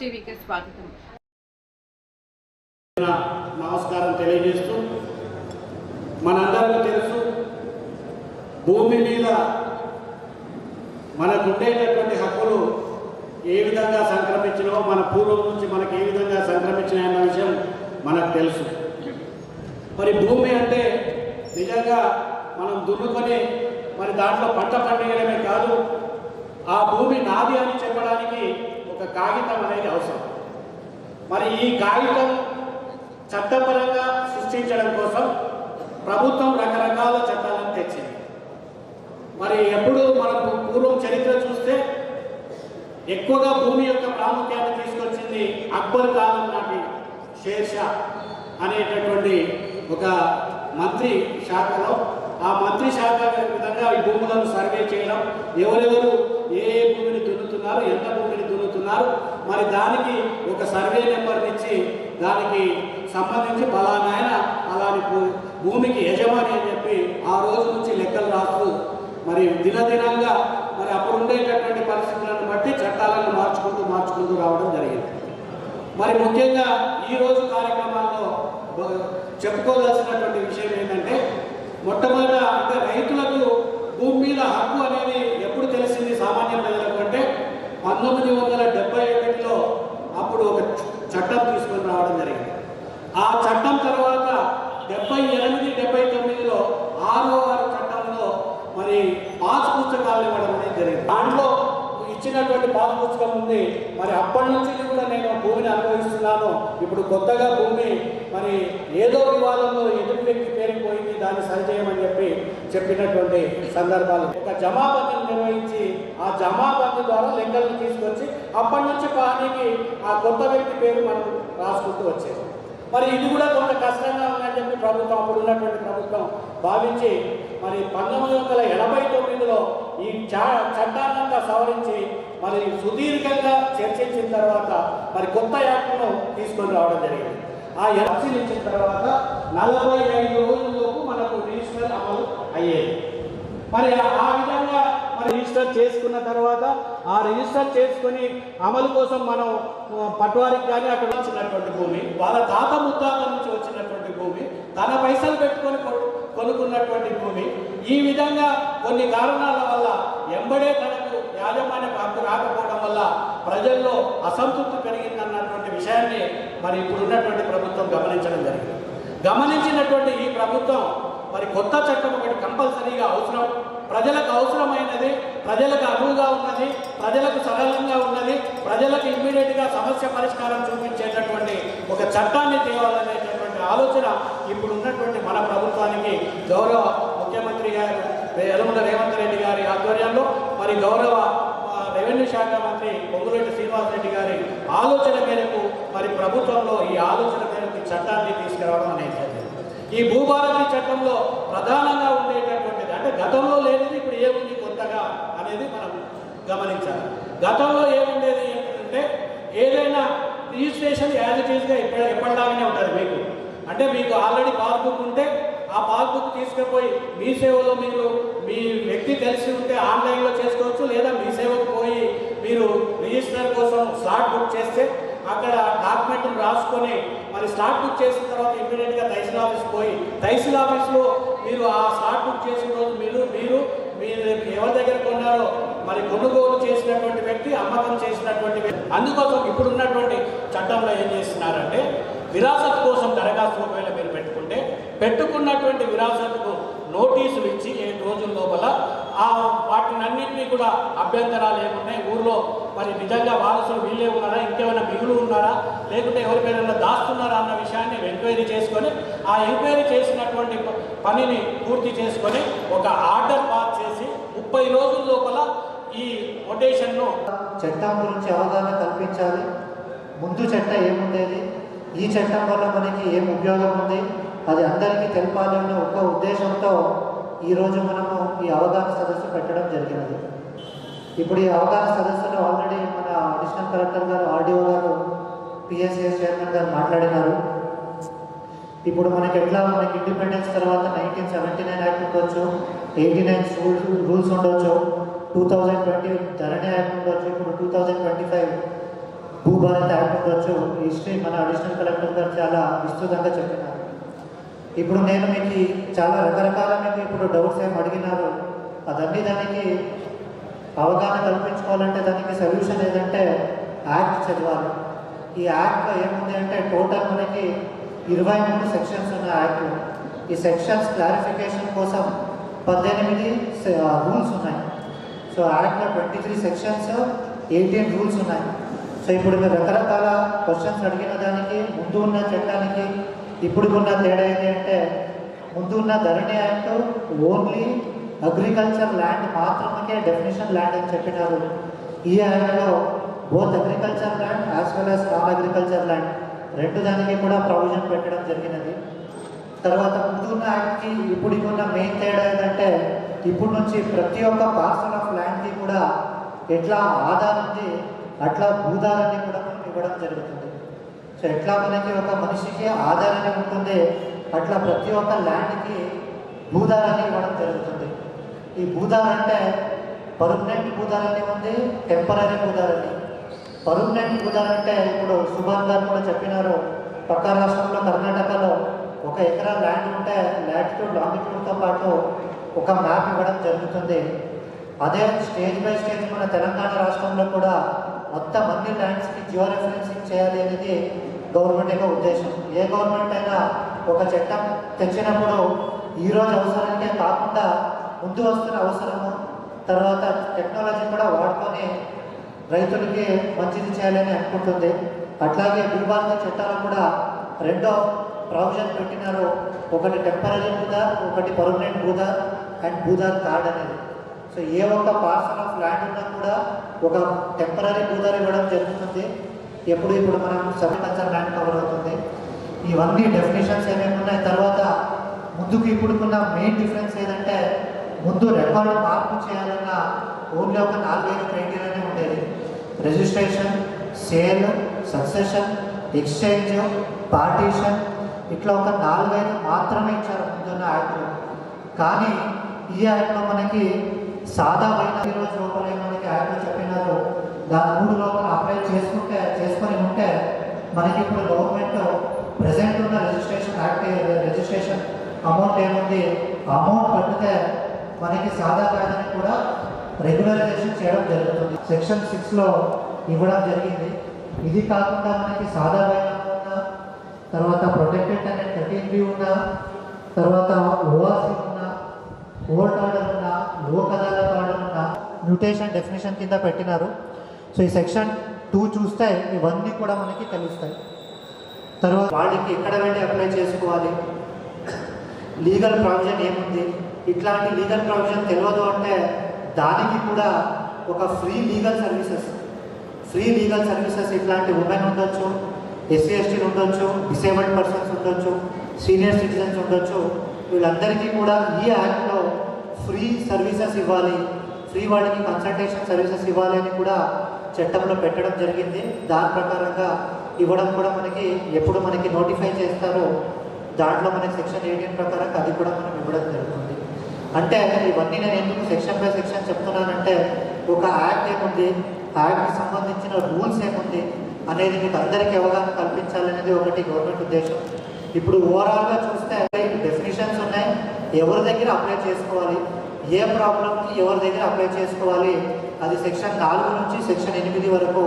టీవీకి స్వాగతం. నమస్కారం తెలియజేస్తూ, మనందరికీ తెలుసు భూమి మీద మనకు ఉండేటటువంటి హక్కులు ఏ విధంగా సంక్రమించినో, మన పూర్వం నుంచి మనకు ఏ విధంగా సంక్రమించినాయన్న విషయం మనకు తెలుసు. మరి భూమి అంటే నిజంగా మనం దున్నుకొని మరి దాంట్లో పంట పండించడమే కాదు, ఆ భూమి నాది అని చెప్పడానికి ఒక కాగితం అనేది అవసరం. మరి ఈ కాగితం చట్టపరంగా సృష్టించడం కోసం ప్రభుత్వం రకరకాల చట్టాలను తెచ్చింది. మరి ఎప్పుడు మనం పూర్వం చరిత్ర చూస్తే ఎక్కువగా భూమి యొక్క ప్రాముఖ్యత తీసుకొచ్చింది అక్బర్ కాలం నాటి షేర్షా అనేటటువంటి ఒక మంత్రి శాఖలో. ఆ మంత్రి శాఖ విధంగా ఈ భూములను సర్వే చేయడం, ఎవరెవరు ఏ భూమిని దున్నుతున్నారు, ఎంత భూమిని దున్నుతున్నారు, మరి దానికి ఒక సర్వే నెంబర్ని ఇచ్చి దానికి సంబంధించి బలానాయన అలాంటి భూమికి యజమాని అని చెప్పి ఆ రోజు నుంచి లెక్కలు రాస్తూ మరి దినదినంగా మరి అప్పుడు ఉండేటటువంటి పరిస్థితులను బట్టి చట్టాలను మార్చుకుంటూ రావడం జరిగింది. మరి ముఖ్యంగా ఈరోజు కార్యక్రమాల్లో చెప్పుకోవాల్సినటువంటి విషయం ఏంటంటే, మొట్టమొదట అంటే రైతులకు భూమి మీద హక్కు అనేది ఎప్పుడు తెలిసింది సామాన్య ప్రజలకు అంటే 1971లో అప్పుడు ఒక చట్టం తీసుకొని రావడం జరిగింది. ఆ చట్టం తర్వాత 78, 79లో 6వ చట్టంలో మరి పాస్ పుస్తకాలు ఇవ్వడం అనేది జరిగింది. దాంట్లో ఇచ్చినటువంటి పాస్ పుస్తకం ఉంది. మరి అప్పటి నుంచి కూడా నేను భూమిని అనుభవిస్తున్నాను. ఇప్పుడు కొత్తగా భూమి మరి ఏదో వివాదంలో ఎదుటి వ్యక్తి పేరుకుపోయింది, దాన్ని సరిచేయమని చెప్పినటువంటి సందర్భాలు. ఒక జమాబందీని నిర్వహించి ఆ జమాబందీ ద్వారా లెక్కలను తీసుకొచ్చి అప్పటి నుంచి పానీకి ఆ కొత్త వ్యక్తి పేరు మనం రాసుకుంటూ వచ్చేది. మరి ఇది కూడా కొంత కష్టంగా ఉందని చెప్పి ప్రభుత్వం, అప్పుడు ఉన్నటువంటి ప్రభుత్వం భావించి మరి 1989లో ఈ చట్టాన్నంతా సవరించి మరి సుదీర్ఘంగా చర్చించిన తర్వాత మరి కొత్త యాక్ట్ను తీసుకొని రావడం జరిగింది. ఆ పరిశీలించిన తర్వాత 45 రోజుల్లోపు మనకు రిజిస్టర్ అమలు అయ్యేది. మరి ఆ విధంగా మరి రిజిస్టర్ చేసుకున్న తర్వాత ఆ రిజిస్టర్ చేసుకుని అమలు కోసం మనం పట్వారికి కానీ అక్కడ వచ్చినటువంటి భూమి, వాళ్ళ తాత ముత్తాత నుంచి వచ్చినటువంటి భూమి, తన పైసలు పెట్టుకొని కొనుక్కున్నటువంటి భూమి, ఈ విధంగా కొన్ని కారణాల వల్ల ఎంబడే తనకు యాజమాన్య హక్కు రాకపోవడం వల్ల ప్రజల్లో అసంతృప్తి పెరిగిందన్నటువంటి విషయాన్ని మరి ఇప్పుడు ఉన్నటువంటి ప్రభుత్వం గమనించడం జరిగింది. గమనించినటువంటి ఈ ప్రభుత్వం మరి కొత్త చట్టం ఒకటి కంపల్సరీగా అవసరం, ప్రజలకు అవసరమైనది, ప్రజలకు అనువుగా ఉన్నది, ప్రజలకు సరళంగా ఉన్నది, ప్రజలకు ఇమ్మీడియట్గా సమస్య పరిష్కారం చూపించేటటువంటి ఒక చట్టాన్ని తేవాలనేటటువంటి ఆలోచన ఇప్పుడు ఉన్నటువంటి మన ప్రభుత్వానికి గౌరవ ముఖ్యమంత్రి గారు యనమల రేవంత్ రెడ్డి గారి ఆధ్వర్యంలో మరి గౌరవ రెవెన్యూ శాఖ మంత్రి పొంగులేటి శ్రీనివాసరెడ్డి గారి ఆలోచన మేరకు మరి ప్రభుత్వంలో ఈ ఆలోచన మేరకు చట్టాన్ని తీసుకురావడం అనేది జరిగింది. ఈ భూభారతి చట్టంలో ప్రధానంగా ఉండేటటువంటిది అంటే గతంలో లేనిది ఇప్పుడు ఏముంది కొత్తగా అనేది మనం గమనించాలి. గతంలో ఏముండేది ఏంటంటే, ఏదైనా రిజిస్ట్రేషన్ యాజ్ ఇట్ ఈస్గా ఎప్పటిలాగానే ఉంటుంది. మీకు అంటే మీకు ఆల్రెడీ పాస్బుక్ ఉంటే ఆ పాస్బుక్ తీసుకుపోయి మీ సేవలో మీరు మీ వ్యక్తి తెలిసి ఉంటే ఆన్లైన్లో చేసుకోవచ్చు, లేదా మీ సేవకు పోయి మీరు రిజిస్టర్ కోసం స్లాట్ బుక్ చేస్తే అక్కడ డాక్యుమెంట్ను రాసుకొని మరి స్లాట్ బుక్ చేసిన తర్వాత ఇమ్మీడియట్గా తహసీల్ ఆఫీస్కి పోయి తహసీల్ ఆఫీస్లో మీరు ఆ స్లాట్ బుక్ చేసిన రోజు మీరు ఎవరి దగ్గర కొన్నారో మరి కొనుగోలు చేసినటువంటి వ్యక్తి, అమ్మకం చేసినటువంటి వ్యక్తి. అందుకోసం ఇప్పుడున్నటువంటి చట్టంలో ఏం చేస్తున్నారంటే, విరాసత్ కోసం దరఖాస్తు ఒకవేళ మీరు పెట్టుకున్నటువంటి విరాసత్కు నోటీసులు ఇచ్చి 7 రోజుల లోపల వాటినన్నింటినీ కూడా అభ్యంతరాలు ఏమున్నాయి, ఊర్లో మరి నిజంగా వారసులు వీళ్ళే ఉన్నారా, ఇంకేమైనా మిగులు ఉన్నారా, లేకుంటే ఎవరికైనా దాస్తున్నారా అన్న విషయాన్ని ఎంక్వైరీ చేసుకొని ఆ ఎంక్వైరీ చేసినటువంటి పనిని పూర్తి చేసుకొని ఒక ఆర్డర్ పాస్ చేసి 30 రోజుల లోపల ఈ కొటేషన్ను చట్టం గురించి అవగాహన కల్పించాలి. ముందు చట్టం ఏముండేది, ఈ చట్టం వల్ల మనకి ఏం ఉపయోగం ఉంది, అది అందరికీ తెలపాలన్న ఒక ఉద్దేశంతో ఈరోజు మనము ఈ అవగాహన సదస్సు పెట్టడం జరిగినది. ఇప్పుడు ఈ అవగాహన సదస్సులో ఆల్రెడీ మన అడిషనల్ కలెక్టర్ గారు, ఆర్డీఓ గారు, పిఎస్సిఎస్ చైర్మన్ గారు మాట్లాడినారు. ఇప్పుడు మనకి ఇండిపెండెన్స్ తర్వాత 1979 యాక్ట్ ఉండొచ్చు, 89 రూల్స్ ఉండొచ్చు, 2020 ధరణి యాక్ట్ ఉండొచ్చు, ఇప్పుడు 2025 భూభారత్ యాక్ట్ ఉండొచ్చు. హిస్టరీ మన అడిషనల్ కలెక్టర్ గారు చాలా విస్తృతంగా చెప్పినారు. ఇప్పుడు నేను మీకు చాలా రకరకాల మీకు ఇప్పుడు డౌట్స్ ఏమి అడిగినారు, అదన్నీ దానికి అవగాహన కల్పించుకోవాలంటే దానికి సొల్యూషన్ ఏదంటే యాక్ట్ చదవాలి. ఈ యాక్ట్లో ఏముంది అంటే టోటల్ మనకి 23 సెక్షన్స్ ఉన్న యాక్ట్లో. ఈ సెక్షన్స్ క్లారిఫికేషన్ కోసం 18 రూల్స్ ఉన్నాయి. సో యాక్ట్లో 23 సెక్షన్స్ 18 రూల్స్ ఉన్నాయి. సో ఇప్పుడు మీరు రకరకాల క్వశ్చన్స్ అడిగిన దానికి ముందు ఉన్న చట్టానికి ఇప్పుడు ఉన్న తేడా ఏంటి అంటే, ముందు ఉన్న ధరణి యాక్ట్ ఓన్లీ అగ్రికల్చర్ ల్యాండ్ మాత్రమే డెఫినేషన్ ల్యాండ్ అని చెప్పినారు. ఈ యాక్ట్లో both agriculture land as well as non agriculture land రెండు దానికి కూడా ప్రొవిజన్ పెట్టడం జరిగినది. తర్వాత ముందున్న యాక్ట్కి ఇప్పటికి ఉన్న మెయిన్ తేడా ఏంటంటే, ఇప్పుడు నుంచి ప్రతి ఒక్క పార్సల్ ఆఫ్ ల్యాండ్కి కూడా ఎట్లా ఆధార్ ఉంది అట్లా భూధారాన్ని కూడా మనం ఇవ్వడం జరుగుతుంది. సో ఎట్లా మనకి ఒక మనిషికి ఆధారాన్ని ఉంటుంది అట్లా ప్రతి ఒక్క ల్యాండ్కి భూధారాన్ని ఇవ్వడం జరుగుతుంది. ఈ భూధార అంటే పర్మనెంట్ భూధారాన్ని ఉంది, టెంపరీ భూధారాన్ని. పర్మనెంట్ భూధార అంటే ఇప్పుడు సుభాన్ గారు కూడా చెప్పినారు, పక్క రాష్ట్రంలో కర్ణాటకలో 1 ఎకరా ల్యాండ్ ఉంటే లాటిట్యూడ్ లాంగిట్యూడ్తో పాటు ఒక మ్యాప్ ఇవ్వడం జరుగుతుంది. అదే స్టేజ్ బై స్టేజ్ మన తెలంగాణ రాష్ట్రంలో కూడా మొత్తం అన్ని ల్యాండ్స్కి జియో రెఫరెన్సింగ్ చేయాలి అనేది గవర్నమెంట్ యొక్క ఉద్దేశం. ఏ గవర్నమెంట్ అయినా ఒక చట్టం తెచ్చినప్పుడు ఈరోజు అవసరానికే కాకుండా ముందు వస్తున్న అవసరము తర్వాత టెక్నాలజీ కూడా వాడుకొని రైతులకి మంచిది చేయాలని అనుకుంటుంది. అట్లాగే భూభారత చట్టాలు కూడా 2 ప్రొవిజన్ పెట్టినారు. ఒకటి టెంపరీ భూధార్, ఒకటి permanent Bhudhaar and Bhudhaar card అనేది. సో ఏ ఒక్క పార్సల్ ఆఫ్ ల్యాండ్ ఉన్నా కూడా ఒక టెంపరీ భూధార్ ఇవ్వడం జరుగుతుంది. ఇప్పుడు మనం సబ్కల్చర్ ల్యాండ్ కవర్ అవుతుంది. ఇవన్నీ డెఫినేషన్స్ ఏమేమి ఉన్నాయి. తర్వాత ముందుకు ఇప్పుడుకున్న మెయిన్ డిఫరెన్స్ ఏదంటే, ముందు రికార్డు మార్పు చేయాలన్న ఓన్లీ ఒక 4-5 క్రైటీరియానే ఉండేది. Registration, sale, succession, exchange, partition, ఇట్లా ఒక 4-5 మాత్రమే ఇచ్చారు ముందున్న యాక్ట్లో. కానీ ఈ యాక్ట్లో మనకి సాదా పైన ఈరోజు లోపల మనకి యాక్ట్లో చెప్పినారు, దాని 3 లోపల అప్లై చేసుకొని ఉంటే మనకి ఇప్పుడు గవర్నమెంట్ ప్రజెంట్ ఉన్న రిజిస్ట్రేషన్ అమౌంట్ ఏముంది, అమౌంట్ కట్టితే మనకి సాదా కాదని కూడా రెగ్యులరైజేషన్ చేయడం జరుగుతుంది. సెక్షన్ 6లో ఇవ్వడం జరిగింది. ఇది కాకుండా మనకి సాదా బైనా ఉన్న, తర్వాత ప్రొటెక్టెడ్ అనే 13B ఉన్న, తర్వాత ఓఆర్సీ ఉన్న, కోర్ట్ ఆర్డర్ ఉన్న, లోక్ అదాలత్ ఆర్డర్ ఉన్న మ్యూటేషన్ డెఫినేషన్ కింద పెట్టినారు. సో ఈ సెక్షన్ 2 చూస్తే ఇవన్నీ కూడా మనకి తెలుస్తాయి. తర్వాత వాళ్ళకి ఎక్కడ వెళ్ళి అప్లై చేసుకోవాలి, లీగల్ ప్రొవిజన్ ఏముంది, ఇట్లాంటి లీగల్ ప్రొవిజన్ తెలియదు అంటే దానికి కూడా ఒక ఫ్రీ లీగల్ సర్వీసెస్ ఇట్లాంటి ఉమెన్ ఉండొచ్చు, SC/STలు ఉండొచ్చు, డిసేబుల్డ్ పర్సన్స్ ఉండొచ్చు, సీనియర్ సిటిజన్స్ ఉండొచ్చు. వీళ్ళందరికీ కూడా ఈ యాక్ట్లో ఫ్రీ సర్వీసెస్ ఇవ్వాలి, ఫ్రీ వాళ్ళకి కన్సల్టేషన్ సర్వీసెస్ ఇవ్వాలి అని కూడా చట్టంలో పెట్టడం జరిగింది. దాని ప్రకారంగా ఇవ్వడం కూడా మనకి ఎప్పుడు మనకి నోటిఫై చేస్తారో దాంట్లో మనకి సెక్షన్ 18 ప్రకారంగా అది కూడా మనం ఇవ్వడం జరుగుతుంది. అంటే ఇవన్నీ నేను ఎందుకు సెక్షన్ బై సెక్షన్ చెప్తున్నానంటే, ఒక యాక్ట్ ఏముంది, యాక్ట్కి సంబంధించిన రూల్స్ ఏముంది అనేది మీకు అందరికీ అవగాహన కల్పించాలనేది ఒకటి గవర్నమెంట్ ఉద్దేశం. ఇప్పుడు ఓవరాల్గా చూస్తే డెఫినేషన్స్ ఉన్నాయి, ఎవరి దగ్గర అప్లై చేసుకోవాలి, ఏ ప్రాబ్లంకి ఎవరి దగ్గర అప్లై చేసుకోవాలి, అది సెక్షన్ 4 నుంచి సెక్షన్ 8 వరకు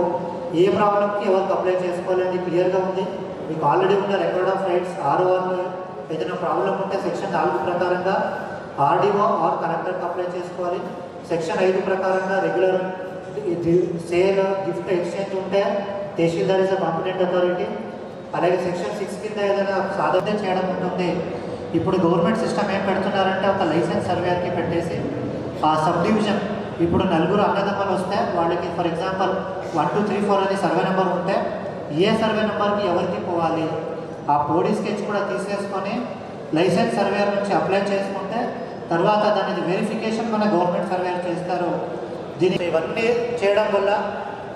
ఏ ప్రాబ్లంకి ఎవరికి అప్లై చేసుకోవాలి అనేది క్లియర్గా ఉంది. మీకు ఆల్రెడీ ఉన్న రికార్డ్ ఆఫ్ రైట్స్ ROR ఏదైనా ప్రాబ్లం ఉంటే సెక్షన్ 4 ప్రకారంగా RDO ఆర్ కలెక్టర్కి అప్లై చేసుకోవాలి. సెక్షన్ 5 ప్రకారంగా రెగ్యులర్ సేల్, గిఫ్ట్, ఎక్స్చేంజ్ ఉంటే తహసీల్దార్ ఇస్ అ కాంపిటెంట్ అథారిటీ. అలాగే సెక్షన్ 6 కింద ఏదైనా సాధన చేయడం ఉంటుంది. ఇప్పుడు గవర్నమెంట్ సిస్టమ్ ఏం పెడుతున్నారంటే, ఒక లైసెన్స్ సర్వేయర్కి పెట్టేసి ఆ సబ్ డివిజన్, ఇప్పుడు 4 అన్నదమ్మలు వస్తే వాళ్ళకి ఫర్ ఎగ్జాంపుల్ 1, 2, 3, 4 అని సర్వే నెంబర్ ఉంటే ఏ సర్వే నెంబర్కి ఎవరికి పోవాలి ఆ పోడీ స్కెచ్ కూడా తీసేసుకొని లైసెన్స్ సర్వేయర్ నుంచి అప్లై చేసుకుంటే తర్వాత దాని వెరిఫికేషన్ మన గవర్నమెంట్ సర్వేయర్ చేస్తారు. దీన్ని ఇవన్నీ చేయడం వల్ల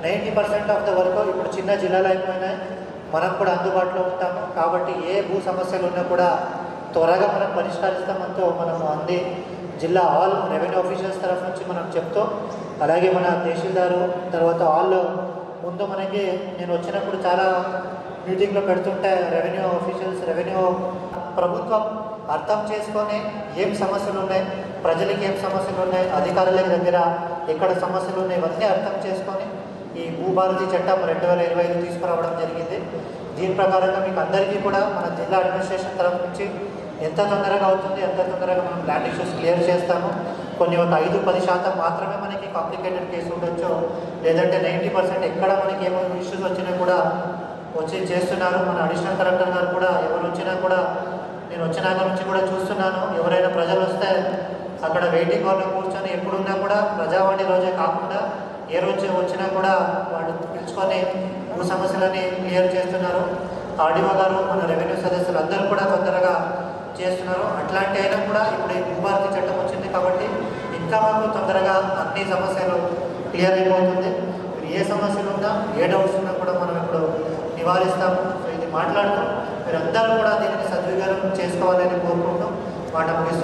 90% ఆఫ్ ద వర్క్ ఇప్పుడు చిన్న జిల్లాలు అయిపోయినాయి, మనం కూడా అందుబాటులో ఉంటాము. కాబట్టి ఏ భూ సమస్యలు ఉన్నా కూడా త్వరగా మనం పరిష్కరిస్తామంటూ మనము అన్ని జిల్లా ఆల్ రెవెన్యూ ఆఫీసర్స్ తరఫు నుంచి మనం చెప్తూ, అలాగే మన తహసీల్దారు తర్వాత ఆల్ ముందు మనకి నేను వచ్చినప్పుడు చాలా మీటింగ్లో పెడుతుంటే రెవెన్యూ ఆఫీషియల్స్, రెవెన్యూ ప్రభుత్వం అర్థం చేసుకొని ఏం సమస్యలు ఉన్నాయి, ప్రజలకి ఏం సమస్యలు ఉన్నాయి, అధికారుల దగ్గర ఎక్కడ సమస్యలు ఉన్నాయి, ఇవన్నీ అర్థం చేసుకొని ఈ భూభారతి చట్టం 2025 తీసుకురావడం జరిగింది. దీని ప్రకారంగా మీకు అందరికీ కూడా మన జిల్లా అడ్మినిస్ట్రేషన్ తరఫు నుంచి ఎంత తొందరగా అవుతుంది, ఎంత తొందరగా మనం ల్యాండ్ ఇష్యూస్ క్లియర్ చేస్తాము. కొన్ని ఒక 5-10% మాత్రమే మనకి కాంప్లికేటెడ్ కేసు ఉండొచ్చు, లేదంటే 90% ఎక్కడ మనకి ఏమో ఇష్యూస్ వచ్చినా కూడా వచ్చి చేస్తున్నారు. మన అడిషనల్ కలెక్టర్ గారు కూడా ఎవరు వచ్చినా కూడా, నేను వచ్చినాక నుంచి కూడా చూస్తున్నాను, ఎవరైనా ప్రజలు వస్తే అక్కడ వెయిటింగ్ హాల్లో కూర్చొని ఎప్పుడున్నా కూడా ప్రజావాణి రోజే కాకుండా ఏ రోజు వచ్చినా కూడా వాళ్ళు పిలుచుకొని భూ సమస్యలని క్లియర్ చేస్తున్నారు. ఆర్డీఓ గారు, మన రెవెన్యూ సదస్సులు అందరూ కూడా తొందరగా చేస్తున్నారు. అట్లాంటి అయినా కూడా ఇప్పుడు ఈ భూభారతి చట్టం వచ్చింది కాబట్టి ఇంకా మాకు తొందరగా అన్ని సమస్యలు క్లియర్ అయిపోతుంది. ఏ సమస్యలు ఉన్నా, ఏ డౌట్స్ ఉన్నా కూడా మనం ఇప్పుడు నివారిస్తాము. సో ఇది మాట్లాడుతూ మీరందరూ కూడా దీనిని సద్వినియోగం చేసుకోవాలని కోరుకుంటూ మాట ముగిస్తున్నాం.